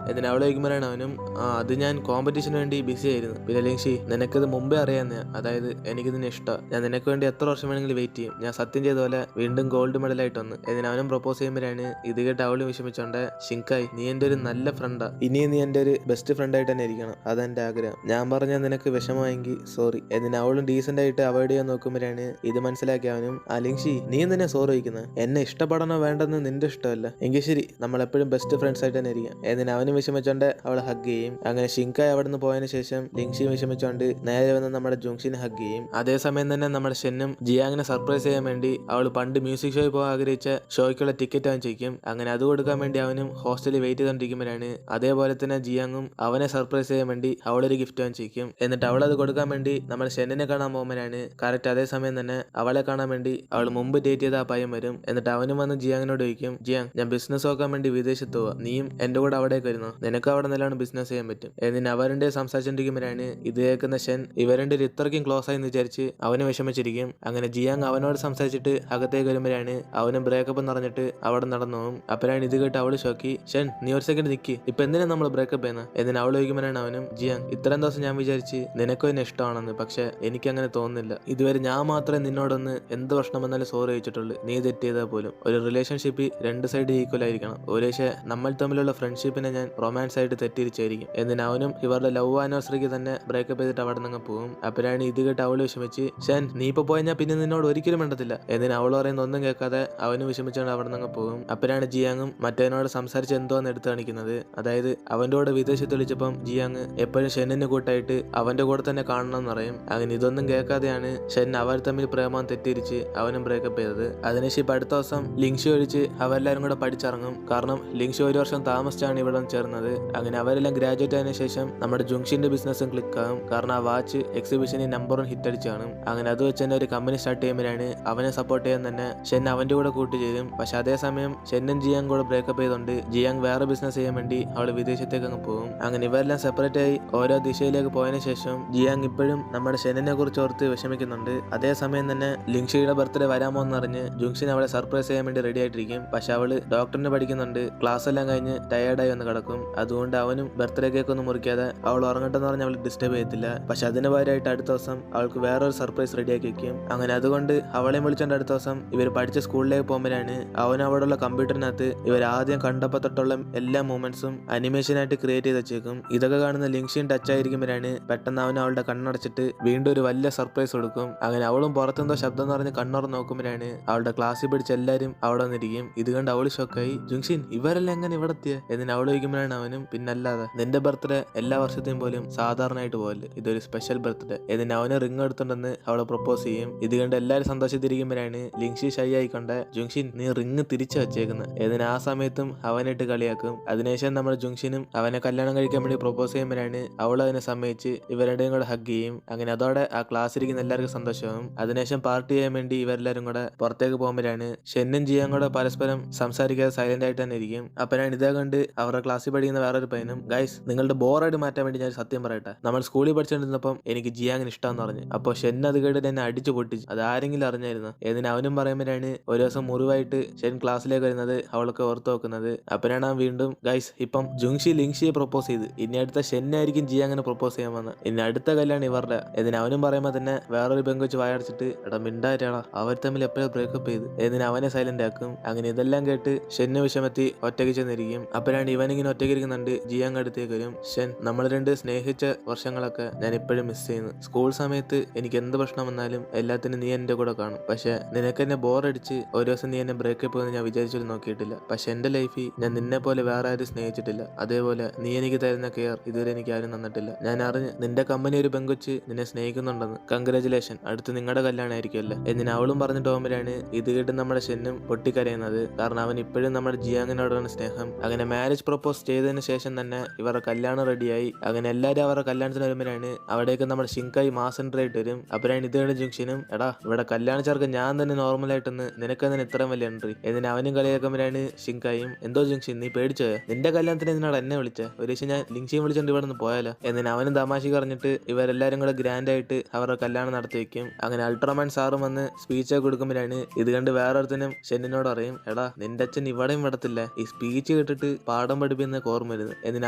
എന്നിട്ട് അവളെ ചോദിക്കുമ്പോഴാണ് അവനും അത് ഞാൻ കോമ്പറ്റീഷന് വേണ്ടി ബിസി ആയിരുന്നു. പിന്നെ ലിങ്ഷി നിനക്കിത് മുമ്പേ അറിയാവുന്ന, അതായത് എനിക്ക് നിന്നെ ഇഷ്ടം, ഞാൻ നിനക്ക് വേണ്ടി എത്ര വർഷം വേണമെങ്കിലും വെയിറ്റ് ചെയ്യും, ഞാൻ സത്യം ചെയ്ത പോലെ വീണ്ടും ഗോൾഡ് മെഡൽ ആയിട്ട് വന്ന് എന്നിട്ട് അവനും പ്രൊപ്പോസ് ചെയ്യുമ്പോഴാണ് ഇത് കേട്ട് അവളും വിഷമിച്ചോണ്ട് ഷിങ്കായ് നീ എൻ്റെ ഒരു നല്ല ഫ്രണ്ടാ, ഇനിയും നീ എൻ്റെ ഒരു ബെസ്റ്റ് ഫ്രണ്ട് ആയിട്ട് തന്നെ ഇരിക്കണം, അതെന്റെ ആഗ്രഹം, ഞാൻ പറഞ്ഞ നിനക്ക് വിഷമമായെങ്കിൽ സോറി എന്നിട്ട് അവളും ഡീസന്റ് ആയിട്ട് അവോയ്ഡ് ചെയ്യാൻ നോക്കുമ്പോഴാണ് ഇത് മനസ്സിലാക്കി അവനും ലിങ്ഷി നീ തന്നെ സോറി വയ്ക്കുന്നത്, എന്നെ ഇഷ്ടപ്പെടണോ വേണ്ടെന്ന് നിന്റെ ഇഷ്ടമല്ല, എങ്കിൽ ശരി നമ്മൾ എപ്പോഴും ബെസ്റ്റ് ഫ്രണ്ട്സ് ആയിട്ട് തന്നെ ഇരിക്കാം എന്നിട്ട് അവനും വിഷമിച്ചോണ്ട് അവളെ ഹഗ് ചെയ്യും. അങ്ങനെ ഷിങ്കായ് അവിടെ നിന്ന് പോയതിനു ശേഷം ലിങ്ഷി വിഷമിച്ചോണ്ട് നേരെ വന്ന് നമ്മുടെ ജുങ്ഷിനെ ഹഗ് ചെയ്യും. അതേസമയം തന്നെ നമ്മുടെ ഷെന്നും ജിയാങ്ങിനെ സർപ്രൈസ് ചെയ്യാൻ വേണ്ടി അവൾ പണ്ട് മ്യൂസിക് ഷോയിൽ പോകാൻ ആഗ്രഹിച്ച ഷോയ്ക്കുള്ള ടിക്കറ്റ് അവൻ ചെയ്യും. അങ്ങനെ അത് കൊടുക്കാൻ വേണ്ടി അവനും ഹോസ്റ്റലിൽ വെയിറ്റ് ചെയ്തോണ്ടിരിക്കുമ്പോഴാണ് അതേപോലെ തന്നെ ജിയാങ്ങും അവനെ സർപ്രൈസ് ചെയ്യാൻ വേണ്ടി അവളൊരു ഗിഫ്റ്റ് അവൻ ചെയ്യും. എന്നിട്ട് അവളത് കൊടുക്കാൻ വേണ്ടി നമ്മുടെ ഷെന്നിനെ കാണാൻ പോകുമ്പോഴാണ് കറക്റ്റ് അതേസമയം തന്നെ അവളെ കാണാൻ വേണ്ടി അവൾ മുമ്പ് ഡേറ്റ് ചെയ്ത ആ പയ്യൻ വരും. എന്നിട്ട് അവനും വന്ന് ജിയാങ്ങിനോട് ചോദിക്കും, ജിയാങ് ഞാൻ ബിസിനസ് നോക്കാൻ വേണ്ടി വിദേശത്ത് പോവാ, നീയും എന്റെ കൂടെ അവിടേക്ക് വരുന്നു, നിനക്ക് അവിടെ നല്ലോണം ബിസിനസ് ചെയ്യാൻ പറ്റും എന്നിട്ട് അവരുടെ സംസാരിച്ചിരിക്കുമ്പോഴാണ് ഇത് കേൾക്കുന്ന ഷൻ ഇവരുടെ ഇത്രയ്ക്കും ക്ലോസ് ആയി വിചാരിച്ച് അവന് വിഷമിച്ചിരിക്കും. അങ്ങനെ ജിയാങ് അവനോട് സംസാരിച്ചിട്ട് അകത്തേക്ക് വരുമ്പോഴാണ് അവനും ബ്രേക്കപ്പ് എന്ന് പറഞ്ഞിട്ട് അവിടെ നടന്നു പോകും. അപ്പോഴാണ് ഇത് കേട്ട് അവള് ഷോക്കി, ഷൻ നീ ഒരു സെക്കൻഡ് നിൽക്കി, ഇപ്പൊ എന്തിനാ നമ്മൾ ബ്രേക്കപ്പ് ചെയ്യുന്നത് എന്നിട്ട് അവൾ ചോദിക്കുമ്പോഴാണ് അവനും ജിയാങ് ഇത്രയും ദിവസം ഞാൻ വിചാരിച്ച് നിനക്കും എന്നെ ഇഷ്ടമാണെന്ന്, പക്ഷെ എനിക്ക് അങ്ങനെ തോന്നുന്നില്ല, ഇതുവരെ ഞാൻ മാത്രമേ നിന്നോടൊന്ന് എന്ത് പ്രശ്നം വന്നാലും സോറി ചോദിച്ചിട്ടുള്ളൂ, നീ തെറ്റ് ചെയ്താൽ പോലും ഒരു റിലേഷൻഷിപ്പ് രണ്ട് സൈഡ് ഈക്വൽ ആയിരിക്കണം, ഒരുപക്ഷെ നമ്മൾ തമ്മിലുള്ള ഫ്രണ്ട്ഷിപ്പിനെ ഞാൻ റൊമാൻസ് ആയിട്ട് തെറ്റിരിച്ചായിരിക്കും എന്നിട്ട് അവനും ഇവരുടെ ലവ് ആനിവേഴ്സറിക്ക് തന്നെ ബ്രേക്കപ്പ് ചെയ്തിട്ട് അവിടെ നിന്ന് പോകും. അപ്പോഴാണ് ഇത് കേട്ട് അവള് വിഷമിച്ച് ഷൻ നീ ഇപ്പൊ പോയാൽ ഞാൻ പിന്നെ നിന്നോട് ഒരിക്കലും വേണ്ടത്തില്ല എന്നിട്ട് അവൾ പറയുന്ന ഒന്നും കേൾക്കാതെ അവനും വിഷമിച്ചുകൊണ്ട് അവിടെ നിന്ന് പോകും. അപ്പോഴാണ് ജിയാങ്ങും മറ്റവനോട് സംസാരിച്ച് എന്തോന്ന് എടുത്തു കാണിക്കുന്നത്, അതായത് അവന്റെ കൂടെ വിദേശത്ത് വിളിച്ചപ്പം ജിയാങ് എപ്പോഴും ഷെന്നിന് കൂട്ടായിട്ട് അവന്റെ കൂടെ തന്നെ കാണണം എന്ന് പറയും. അങ്ങനെ ഇതൊന്നും കേൾക്കാതെയാണ് ഷെൻ അവർ തമ്മിൽ പ്രേമം തെറ്റിരിച്ച് അവനും ബ്രേക്കപ്പ് ചെയ്തത്. അതിനുശേഷം ഇപ്പൊ അടുത്ത ദിവസം ലിങ്ഷി ഒഴിച്ച് അവരെല്ലാരും കൂടെ പഠിച്ചിറങ്ങും, കാരണം ലിങ്ഷി ഒരു വർഷം താമസിച്ചാണ് ഇവിടെ ചേർന്നത്. അങ്ങനെ അവരെല്ലാം ഗ്രാജുവേറ്റ് ആയതിനു ശേഷം നമ്മുടെ ജുങ്ഷിന്റെ ബിസിനസ്സും ക്ലിക്ക് ആകും, കാരണം ആ വാച്ച് എക്സിബിഷനിൽ നമ്പർ 1 ഹിറ്റ് അടിച്ചാണ്. അങ്ങനെ അത് വെച്ച് തന്നെ ഒരു കമ്പനി സ്റ്റാർട്ട് ചെയ്യുമ്പോഴാണ് അവനെ സപ്പോർട്ട് ചെയ്യാൻ തന്നെ ഷെൻ അവന്റെ കൂടെ കൂട്ടുചേരും. പക്ഷെ അതേസമയം ഷെന്നും ജിയാങ് കൂടെ ബ്രേക്കപ്പ് ചെയ്തുകൊണ്ട് ജിയാങ് വേറെ ബിസിനസ് ചെയ്യാൻ വേണ്ടി അവൾ വിദേശത്തേക്ക് അങ്ങ് പോകും. അങ്ങനെ ഇവരെല്ലാം സെപ്പറേറ്റ് ആയി ഓരോ ദിശയിലേക്ക് പോയതിനു ശേഷം ജിയാങ് ഇപ്പോഴും നമ്മുടെ ഷെന്നിനെ കുറിച്ച് ഓർത്ത് വിഷമിക്കുന്നുണ്ട്. അതേസമയം തന്നെ ലിങ്ഷിയുടെ ബർത്ത്ഡേ വരാമോ എന്നറിഞ്ഞ് ജുങ്ഷിൻ അവളെ സർപ്രൈസ് ചെയ്യാൻ വേണ്ടി റെഡി ആയിട്ടിരിക്കും. പക്ഷെ അവള് ഡോക്ടറിന് പഠിക്കുന്നുണ്ട്, ക്ലാസ് എല്ലാം കഴിഞ്ഞ് ടയേർഡായി വന്ന് കിടക്കും. അതുകൊണ്ട് അവനും ബർത്ത്ഡേ കേക്ക് ഒന്നും മുറിക്കാതെ അവൾ ഉറങ്ങട്ടെന്ന് പറഞ്ഞ് അവൾ ഡിസ്റ്റർബ് ചെയ്യത്തില്ല. പക്ഷെ അതിന് പകരമായിട്ട് അടുത്ത ദിവസം അവൾക്ക് വേറൊരു സർപ്രൈസ് റെഡിയാക്കി വെക്കും. അങ്ങനെ അതുകൊണ്ട് അവളെ വിളിച്ചോണ്ട് അടുത്ത ദിവസം ഇവർ പഠിച്ച സ്കൂളിലേക്ക് പോകുമ്പോഴാണ് അവൻ അവിടെയുള്ള കമ്പ്യൂട്ടറിനകത്ത് ഇവർ ആദ്യം കണ്ടപ്പോൾ തൊട്ടുള്ള എല്ലാ മൂമെന്റ്സും അനിമേഷനായിട്ട് ക്രിയേറ്റ് ചെയ്ത് വെച്ചേക്കും. ഇതൊക്കെ കാണുന്ന ലിങ്ഷിൻ ടച്ച് ആയിരിക്കുമ്പോഴാണ് പെട്ടെന്ന് അവൻ അവളുടെ കണ്ണടച്ചിട്ട് വീണ്ടും ഒരു വലിയ സർപ്രൈസ് കൊടുക്കും. അങ്ങനെ അവളും പുറത്തെന്തോ ശബ്ദം എന്ന് പറഞ്ഞ് കണ്ണുറന്ന് നോക്കുമ്പോഴാണ് അവളുടെ ക്ലാസ്സിൽ പിടിച്ച എല്ലാവരും അവിടെ വന്നിരിക്കും. ഇത് കണ്ട് അവള് ഷോക്കായി, ജുങ്ഷിൻ ഇവരെല്ലാം എങ്ങനെ ഇവിടെ എത്തിയ എന്നിട്ട് അവൾ ചോദിക്കുമ്പോഴാണ് അവനും പിന്നല്ലാതെ നിന്റെ ബർത്ത്ഡേ എല്ലാ വർഷത്തെയും പോലും സാധാരണയായിട്ട് പോലെ ഇതൊരു സ്പെഷ്യൽ ബർത്ത്ഡേ എന്നിട്ട് അവന് റിംഗ് എടുത്തുണ്ടെന്ന് അവളെ പ്രൊപ്പോസ് ചെയ്യും. ഇത് കണ്ട് എല്ലാവരും സന്തോഷത്തിരിക്കുമ്പോഴാണ് ലിങ്ഷി ഷൈ ആയിക്കൊണ്ട് ജുങ്ഷിൻ നീ റിംഗ് തിരിച്ചു വെച്ചേക്കുന്നത് എന്നിട്ട് ആ സമയത്തും അവനിട്ട് കളിയാക്കും. അതിനുശേഷം നമ്മുടെ ജുങ്ഷിനും അവനെ കല്യാണം കഴിക്കാൻ വേണ്ടി പ്രൊപ്പോസ് ചെയ്യുമ്പോഴാണ് അവൾ അതിനെ സമ്മതിച്ച് ഇവരുടെയും കൂടെ ഹഗ് ചെയ്യും. അങ്ങനെ അതോടെ ആ ക്ലാസ് ഇരിക്കുന്ന എല്ലാവർക്കും സന്തോഷവും. അതിനുശേഷം പാർട്ടി ചെയ്യാൻ വേണ്ടി ഇവരെല്ലാരും കൂടെ പുറത്തേക്ക് പോകുമ്പോഴാണ് ഷെന്നും ജിയാങ് കൂടെ പരസ്പരം സംസാരിക്കാതെ സൈലന്റ് ആയിട്ട് തന്നെ ഇരിക്കും. അപ്പോഴാണ് ഇതേ കണ്ട് അവരുടെ ക്ലാസ്സിൽ പഠിക്കുന്ന വേറൊരു പയ്യനും ഗൈസ് നിങ്ങളുടെ ബോറായിട്ട് മാറ്റാൻ വേണ്ടി ഞാൻ സത്യം പറയട്ടെ, നമ്മൾ സ്കൂളിൽ പഠിച്ചുകൊണ്ടിരുന്നപ്പം എനിക്ക് ജിയാങ്ങിന് ഇഷ്ടമെന്ന് പറഞ്ഞു. അപ്പോൾ ഷെൻ അത് കേട്ട് എന്നെ അടിച്ചു പൊട്ടിച്ചു, അത് ആരെങ്കിലും അറിഞ്ഞായിരുന്നു എന്നിട്ട് അവനും പറയുമ്പോഴാണ് ഒരു ദിവസം മുറിവായിട്ട് ഷെൻ ക്ലാസ്സിലേക്ക് വരുന്നത് അവൾക്ക് ഓർത്ത് വെക്കുന്നത്. അപ്പോഴാണ് അവൻ വീണ്ടും ഗൈസ് ഇപ്പം ജുങ്ഷി ലിങ്ഷിയെ പ്രൊപ്പോസ് ചെയ്ത് ഇനി അടുത്ത ഷെന്നായിരിക്കും ജിയാങ്ങിനെ പ്രൊപ്പോസ് ചെയ്യാൻ വന്നത്, ഇനി അടുത്ത കല്യാണം ഇവരുടെ എന്നിട്ട് അവനും പറയുമ്പോൾ തന്നെ വേറൊരു പെങ്കൊച്ച് വായടച്ചിട്ട് എടാ മിണ്ടായിട്ടാടാ അവർ തമ്മിൽ എപ്പോഴും ബ്രേക്കപ്പ് ചെയ്ത് എന്നിട്ട് അവനെ സൈലന്റ് ആക്കും. അങ്ങനെ ഇതെല്ലാം കേട്ട് ഷെന്ന് വിഷമത്തി ഒറ്റയ്ക്ക് ചെന്നിരിക്കും. അപ്പോഴാണ് ഇവനിങ്ങനെ ഒറ്റയ്ക്കിരിക്കുന്നുണ്ട്. ജിയാങ് അടുത്തേക്ക് വരും. ഷൻ, നമ്മൾ രണ്ട് സ്നേഹിച്ച വർഷങ്ങളൊക്കെ ഞാൻ ഇപ്പോഴും മിസ് ചെയ്യുന്നു. സ്കൂൾ സമയത്ത് എനിക്ക് എന്ത് പ്രശ്നം വന്നാലും എല്ലാത്തിനും നീ എന്റെ കൂടെ കാണും. പക്ഷെ നിനക്ക് എന്നെ ബോറടിച്ച് ഒരു ദിവസം നീ എന്നെ ബ്രേക്കപ്പ് എന്ന് ഞാൻ വിചാരിച്ചിട്ട് നോക്കിയിട്ടില്ല. പക്ഷെ എന്റെ ലൈഫിൽ ഞാൻ നിന്നെ പോലെ വേറെ ആരും സ്നേഹിച്ചിട്ടില്ല. അതേപോലെ നീ എനിക്ക് തരുന്ന കെയർ ഇതുവരെ എനിക്ക് ആരും തന്നിട്ടില്ല. ഞാൻ അറിഞ്ഞ് നിന്റെ കമ്പനി ഒരു പെങ്കൊച്ച് നിന്നെ സ്നേഹിക്കുന്നുണ്ടെന്ന്. കൺഗ്രാജുലേഷൻ, അടുത്ത് നിങ്ങളുടെ കല്യാണമായിരിക്കുമല്ലോ എന്നിന് അവളും പറഞ്ഞിട്ട് പോകുമ്പോഴാണ് ഇത് കേട്ട് നമ്മുടെ ഷെന്നും പൊട്ടിക്കരയുന്നത്. കാരണം അവൻ ഇപ്പോഴും നമ്മുടെ ജിയാങ്ങിനോടാണ് സ്നേഹം. അങ്ങനെ മാരേജ് പ്രപ്പോസ് ചെയ്തതിന് ശേഷം തന്നെ ഇവരുടെ കല്യാണം റെഡിയായി. അങ്ങനെ എല്ലാവരും അവരുടെ കല്യാണത്തിന് വരുമ്പോഴാണ് അവിടേക്ക് നമ്മുടെ ഷിങ്കായി മാസ് എൻട്രി ആയിട്ട് വരും. അപ്പോഴാണ് ഇത് കണ്ട് ജംഗ്ഷനും, എടാ ഇവിടെ കല്യാണ ചേർക്ക് ഞാൻ തന്നെ നോർമലായിട്ടെന്ന് നിനക്കെന്നെ ഇത്രയും വലിയ എൻട്രി എന്നിന് അവനും കളിയാക്കുമ്പോഴാണ് ഷിങ്കായും, എന്തോ ജംഗ്ഷൻ നീ പേടിച്ചോയോ? നിന്റെ കല്യാണത്തിന് എന്തിനാണ് എന്നെ വിളിച്ച? ഒരു ദിവസം ഞാൻ ലിങ്ഷിയും വിളിച്ചോണ്ട് ഇവിടെ നിന്ന് പോയാലോ എന്നിന് അവനും തമാശ പറഞ്ഞിട്ട് ഇവരെല്ലാരും കൂടെ ഗ്രാൻഡ് ആയിട്ട് അവരുടെ കല്യാണം നടത്തി വെക്കും. അങ്ങനെ അൾട്രാമാൻ സാറും വന്ന് സ്പീച്ച് കൊടുക്കുമ്പോഴാണ് ഇത് കണ്ട് വേറൊരുത്തനും ഷെന്നിനോട് അറിയും, എടാ നിന്റെ അച്ഛൻ ഇവിടെയും വിടത്തില്ല, ഈ സ്പീച്ച് കേട്ടിട്ട് പാഠം പഠിപ്പിക്കുന്ന ഓർമ്മ വരുന്നത് എന്നിന്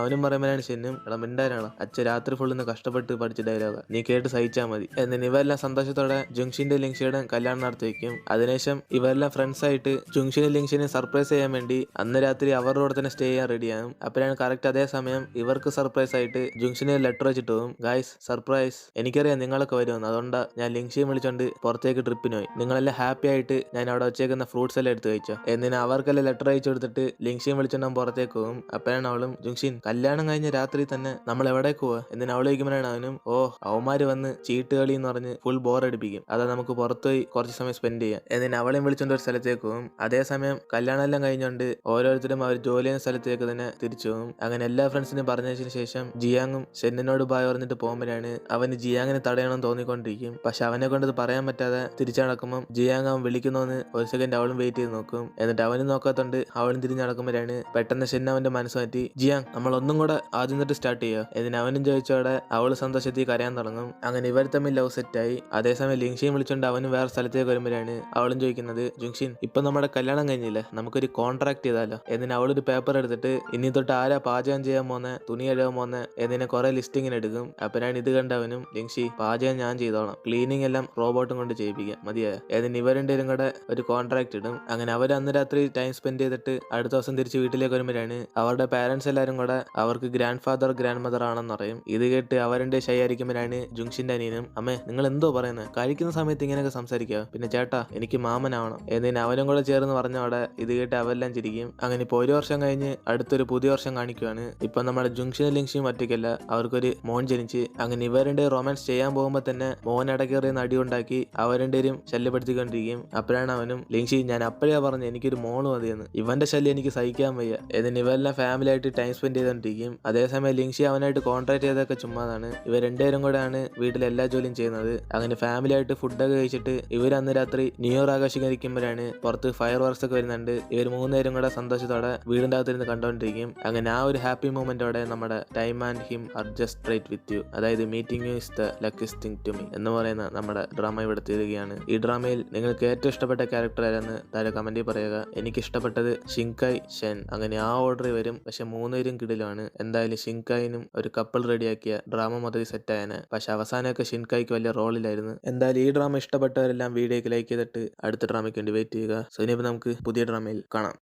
അവനും പറയുമ്പോഴാണ് ഷെന്നും, എടാ മിണ്ടാനാണോ, അച്ഛൻ രാത്രി ഫുള്ളിന്ന് കഷ്ടപ്പെട്ട് പഠിച്ച ഡയലോഗ് നീ കേട്ട് സഹിച്ചാൽ മതി എന്നിന് ഇവരെല്ലാം സന്തോഷത്തോടെ ജുങ്ഷിന്റെ ലിങ്ഷിയുടെ കല്യാണം നടത്തി വെക്കും. അതിനുശേഷം ഇവരെല്ലാം ഫ്രണ്ട്സ് ആയിട്ട് ജുങ്ഷിനെ ലിങ്ഷിനെ സർപ്രൈസ് ചെയ്യാൻ വേണ്ടി അന്ന് രാത്രി അവരുടെ കൂടെ തന്നെ സ്റ്റേ ചെയ്യാൻ റെഡിയാകും. അപ്പോഴാണ് കറക്റ്റ് അതേ സമയം ഇവർക്ക് സർപ്രൈസ് ആയിട്ട് ജുങ്ഷിനെ ലെറ്റർ വെച്ചിട്ട് പോകും. ഗായ്സ് സർപ്രൈസ്, എനിക്കറിയാം നിങ്ങളൊക്കെ വരുമെന്ന്, അതുകൊണ്ടാ ഞാൻ ലിങ്ഷിയെ വിളിച്ചോണ്ട് പുറത്തേക്ക് ട്രിപ്പിന് പോയി. നിങ്ങളെല്ലാം ഹാപ്പി ആയിട്ട് ഞാൻ അവിടെ വെച്ചേക്കുന്ന ഫ്രൂട്ട്സ് എല്ലാം എടുത്ത് കഴിച്ചോ എന്നിന് അവർക്കെല്ലാം ലെറ്റർ അയച്ചു കൊടുത്തിട്ട് ലിങ്ഷിയും വിളിച്ചോണ്ട് പുറത്തേക്ക് പോകും. അപ്പോഴാണ് അവളും, ജുങ്ഷിൻ കല്യാണം കഴിഞ്ഞ രാത്രി തന്നെ നമ്മൾ എവിടേക്ക് പോവാ എന്നിന് അവൾ ചോദിക്കുമ്പോഴാണ് അവനും, ഓ അവന്മാര് വന്ന് ചീട്ട് കളി എന്ന് പറഞ്ഞ് ഫുൾ ബോർ അടിപ്പിക്കും, അതാ നമുക്ക് പുറത്തുപോയി കുറച്ച് സമയം സ്പെൻഡ് ചെയ്യാം എന്നിന് അവളെയും വിളിച്ചോണ്ട് ഒരു സ്ഥലത്തേക്ക് പോകും. അതേസമയം കല്യാണം എല്ലാം കഴിഞ്ഞുകൊണ്ട് ഓരോരുത്തരും അവർ ജോലി ചെയ്യുന്ന സ്ഥലത്തേക്ക് തന്നെ തിരിച്ചു പോകും. അങ്ങനെ എല്ലാ ഫ്രണ്ട്സിനും പറഞ്ഞതിന് ശേഷം ജിയാങ്ങും ഷെന്നിനോട് ബായ് പറഞ്ഞിട്ട് പോകുമ്പോഴാണ് അവന് ജിയാങ്ങിനെ തടയണം തോന്നിക്കൊണ്ടിരിക്കും. പക്ഷെ അവനെ കൊണ്ട് ഇത് പറയാൻ പറ്റാതെ തിരിച്ചു നടക്കുമ്പോൾ ജിയാങ് അവൻ വിളിക്കുന്നോന്ന് ഒരു സെക്കൻഡ് അവളും വെയിറ്റ് ചെയ്ത് നോക്കും. എന്നിട്ട് അവനും നോക്കാത്തോണ്ട് അവളും തിരിഞ്ഞു നടക്കുമ്പോഴാണ് പെട്ടെന്ന് ഷെൻ അവന്റെ മനസ്സ് മാറ്റി, ജിയാങ് നമ്മൾ ഒന്നും കൂടെ ആദ്യം തൊട്ട് സ്റ്റാർട്ട് ചെയ്യുക എന്നിന് അവനും ചോദിച്ചോടെ അവള് സന്തോഷത്തിൽ കരയാൻ തുടങ്ങും. അങ്ങനെ ഇവർ തമ്മിൽ ലവ് സെറ്റായി. അതേസമയം ലിങ്ഷിയും വിളിച്ചോണ്ട് അവനും വേറെ സ്ഥലത്തേക്ക് വരുമ്പോഴാണ് അവളും ചോദിക്കുന്നത്, ജുങ്ഷിൻ ഇപ്പൊ നമ്മുടെ കല്യാണം കഴിഞ്ഞില്ലേ, നമുക്കൊരു കോൺട്രാക്ട് ചെയ്താലോ എന്നിന് അവളൊരു പേപ്പർ എടുത്തിട്ട് ഇനി തൊട്ട് ആരാ പാചകം ചെയ്യാൻ പോന്നെ, തുണി കഴുകാൻ പോന്നെ എന്നിനെ കുറെ ലിസ്റ്റിങ്ങിന് എടുക്കും. അപ്പോഴാണ് ഇത് കണ്ടവനും, ലിങ്ഷി പാചകം ഞാൻ ചെയ്തോളാം, ക്ലീനിങ് എല്ലാം റോബോട്ടും കൊണ്ട് ചെയ്യിപ്പിക്കാം മതിയായ എന്നിന് ഇവരുണ്ടേരും കൂടെ ഒരു കോൺട്രാക്ട് ഇടും. അങ്ങനെ അവർ അന്ന് രാത്രി ടൈം സ്പെൻഡ് ചെയ്തിട്ട് അടുത്ത ദിവസം തിരിച്ച് വീട്ടിലേക്ക് വരുമ്പോഴാണ് അവരുടെ പാരന്റ്സ് എല്ലാവരും കൂടെ അവർക്ക് ഗ്രാൻഡ് ഫാദർ ഗ്രാൻഡ് മദർ ആണെന്ന് പറയും. ഇത് കേട്ട് അവരുടെ ഷൈ ആയിരിക്കുമ്പോഴാണ് ജുങ്ഷിന്റെ അനിയനും, അമ്മേ നിങ്ങൾ എന്തോ പറയുന്നത്, കഴിക്കുന്ന സമയത്ത് ഇങ്ങനെയൊക്കെ സംസാരിക്കുക, പിന്നെ ചേട്ടാ എനിക്ക് മാമനാവണം എന്നിന് അവനും കൂടെ ചേർന്ന് പറഞ്ഞോടെ ഇത് കേട്ട് അവരെല്ലാം ചിരിക്കും. അങ്ങനെ ഇപ്പോൾ ഒരു വർഷം കഴിഞ്ഞ് അടുത്തൊരു പുതിയ വർഷം കാണിക്കുവാണ്. ഇപ്പൊ നമ്മുടെ ജുങ്ഷനും ലിങ്ഷിയും ഒറ്റയ്ക്കല്ല, അവർക്കൊരു മോൻ ജനിച്ച്. അങ്ങനെ ഇവരുടെ റൊമാൻസ് ചെയ്യാൻ പോകുമ്പോൾ തന്നെ മോൻ ഇടക്കേറിയെന്ന് അടി ഉണ്ടാക്കി അവരുടെയും ശല്യപ്പെടുത്തിക്കൊണ്ടിരിക്കും. അപ്പോഴാണ് അവനും, ലിങ്ഷി ഞാൻ അപ്പോഴാ പറഞ്ഞു എനിക്കൊരു മോള് മതിയെന്ന്, ഇവന്റെ ശല്യം എനിക്ക് സഹിക്കാൻ വയ്യ എന്നിന് ഇവരെല്ലാം ഫാമിലി ആയിട്ട് ടൈം സ്പെൻഡ് ചെയ്തോണ്ടിരിക്കും. അതേസമയം ലിങ്ഷി അവനായിട്ട് കോൺട്രാക്ട് ചെയ്തൊക്കെ ചുമ്മാതാണ്. ഇവർ രണ്ടുപേരും കൂടെയാണ് വീട്ടിലെ എല്ലാ ജോലിയും ചെയ്യുന്നത്. അങ്ങനെ ഫാമിലി ആയിട്ട് ഫുഡൊക്കെ കഴിച്ചിട്ട് ഇവർ അന്ന് രാത്രി ന്യൂ ഇയർ ആഘോഷിക്കാതിരിക്കുമ്പോഴാണ് പുറത്ത് ഫയർ വർക്ക്സ് ഒക്കെ വരുന്നുണ്ട്. ഇവർ മൂന്നുപേരും കൂടെ സന്തോഷത്തോടെ വീടിന്റെ അകത്തിരുന്ന് കണ്ടോണ്ടിരിക്കും. അങ്ങനെ ആ ഒരു ഹാപ്പി മൂമെന്റോടെ നമ്മുടെ time and him are just right with you, അതായത് meeting you is the luckiest thing to me എന്ന് പറയുന്ന നമ്മുടെ ഡ്രാമ ഇവിടെ തീരുകയാണ്. ഈ ഡ്രാമയിൽ നിങ്ങൾക്ക് ഏറ്റവും ഇഷ്ടപ്പെട്ട ക്യാരക്ടർ ആരെന്ന് താഴെ കമന്റിൽ പറയുക. എനിക്ക് ഇഷ്ടപ്പെട്ടത് ഷിങ്കായ്, ഷെൻ, അങ്ങനെ ആ ഓർഡർ വരും. പക്ഷെ മൂന്നുപേരും കിടിലാണ്. എന്തായാലും ഷിങ്കായിനും ഒരു കപ്പിൾ റെഡിയാക്കിയ ഡ്രാമ മൊത്തത്തിൽ സെറ്റായാണ്. പക്ഷെ അവസാനമൊക്കെ ഷിൻകായ്ക്ക് വലിയ റോളിലായിരുന്നു. എന്തായാലും ഈ ഡ്രാമ ഇഷ്ടപ്പെട്ടവരെല്ലാം വീഡിയോക്ക് ലൈക്ക് ചെയ്തിട്ട് അടുത്ത ഡ്രാമയ്ക്ക് വേണ്ടി വെയിറ്റ് ചെയ്യുക. സോ ഇനിയിപ്പോൾ നമുക്ക് പുതിയ ഡ്രാമയിൽ കാണാം.